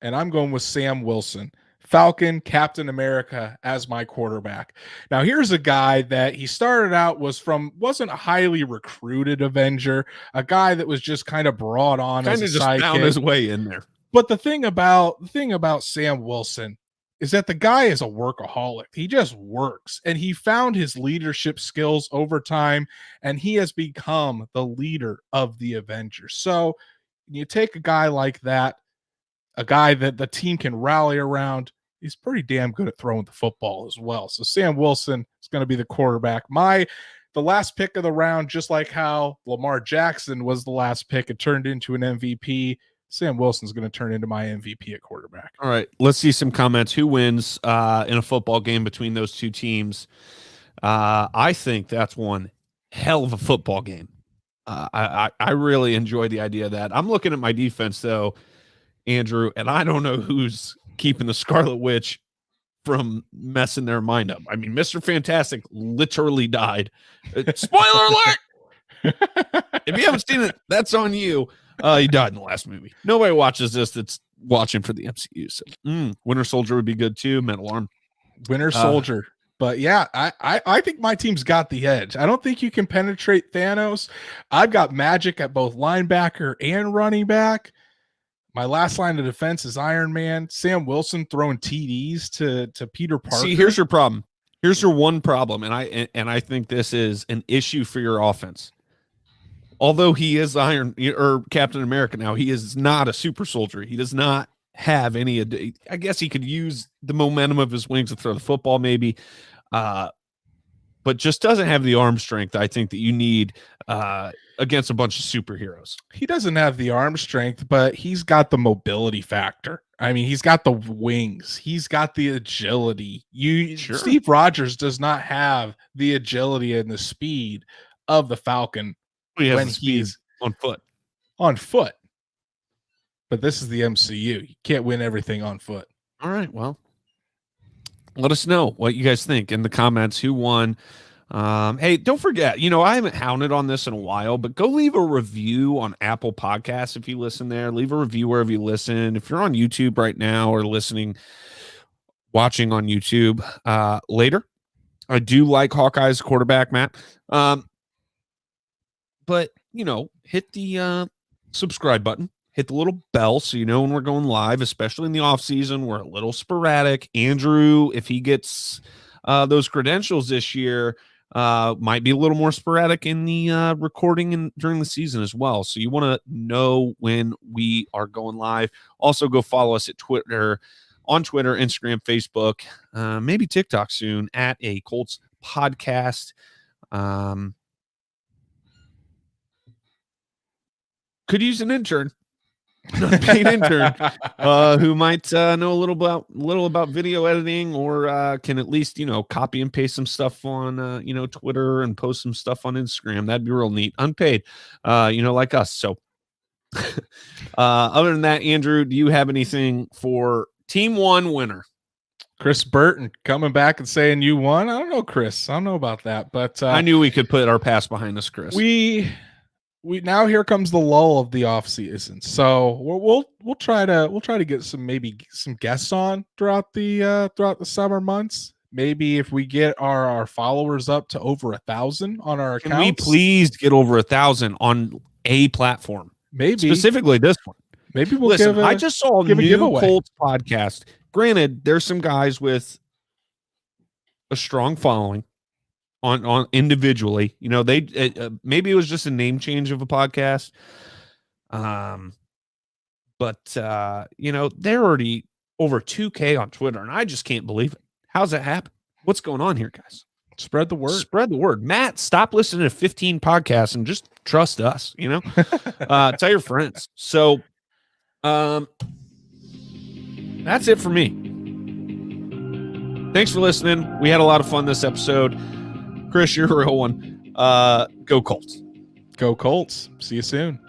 And I'm going with Sam Wilson, Falcon, Captain America as my quarterback. Now, here's a guy that he started out wasn't a highly recruited Avenger, a guy that was just kind of brought on as a sidekick. Kind of just found his way in there. But the thing about Sam Wilson is that the guy is a workaholic. He just works, and he found his leadership skills over time, and he has become the leader of the Avengers. So you take a guy like that, a guy that the team can rally around. He's pretty damn good at throwing the football as well. So Sam Wilson is going to be the quarterback. The last pick of the round, just like how Lamar Jackson was the last pick, it turned into an MVP. Sam Wilson's going to turn into my MVP at quarterback. All right, let's see some comments. Who wins in a football game between those two teams? I think that's one hell of a football game. I really enjoy the idea of that. I'm looking at my defense, though, Andrew, and I don't know who's keeping the Scarlet Witch from messing their mind up. I mean, Mr. Fantastic literally died. Spoiler alert! If you haven't seen it, that's on you. He died in the last movie. Nobody watches this that's watching for the MCU. So, Winter Soldier would be good too. Metal Arm. Winter Soldier. But yeah, I think my team's got the edge. I don't think you can penetrate Thanos. I've got magic at both linebacker and running back. My last line of defense is Iron Man. Sam Wilson throwing TDs to Peter Parker. See, here's your problem. Here's your one problem, and I think this is an issue for your offense. Although he is Captain America now, he is not a super soldier. He does not have any. I guess he could use the momentum of his wings to throw the football, maybe, but just doesn't have the arm strength I think that you need against a bunch of superheroes. He doesn't have the arm strength, but he's got the mobility factor. I mean, he's got the wings. He's got the agility. Sure. Steve Rogers does not have the agility and the speed of the Falcon when he's on foot. But this is the MCU. You can't win everything on foot. All right. Well, let us know what you guys think in the comments. Who won? Hey, don't forget, I haven't hounded on this in a while, but go leave a review on Apple Podcasts if you listen there. Leave a review wherever you listen. If you're on YouTube right now or watching on YouTube later, I do like Hawkeye's quarterback, Matt. But, hit the subscribe button. Hit the little bell so you know when we're going live, especially in the off season. We're a little sporadic. Andrew, if he gets those credentials this year, might be a little more sporadic in the recording and during the season as well. So you want to know when we are going live. Also, go follow us on Twitter, Instagram, Facebook, maybe TikTok soon at a Colts podcast. Could use an intern. Unpaid intern who might know a little about video editing or can at least copy and paste some stuff on Twitter and post some stuff on Instagram. That'd be real neat. Unpaid, like us. So other than that, Andrew, do you have anything for Team 1 winner? Chris Burton coming back and saying you won. I don't know, Chris. I don't know about that, but I knew we could put our past behind us, Chris. We now here comes the lull of the off season, so we'll try to get some guests on throughout the summer months. Maybe if we get our followers up to over 1,000 on our accounts. Can we please get over 1,000 on a platform? Maybe specifically this one. Maybe we'll listen. I just saw a new Colts podcast. Granted, there's some guys with a strong following. On individually, they maybe it was just a name change of a podcast, but they're already over 2K on Twitter, and I just can't believe it. How's that happen? What's going on here, guys? Spread the word. Spread the word. Matt, stop listening to 15 podcasts and just trust us. Tell your friends. So, that's it for me. Thanks for listening. We had a lot of fun this episode. Chris, you're a real one. Go Colts. Go Colts. See you soon.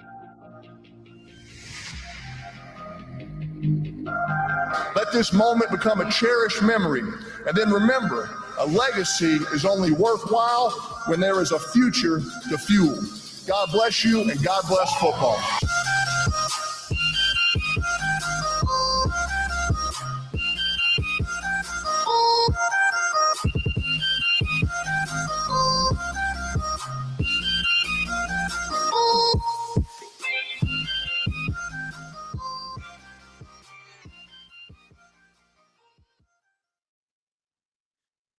Let this moment become a cherished memory. And then remember, a legacy is only worthwhile when there is a future to fuel. God bless you, and God bless football.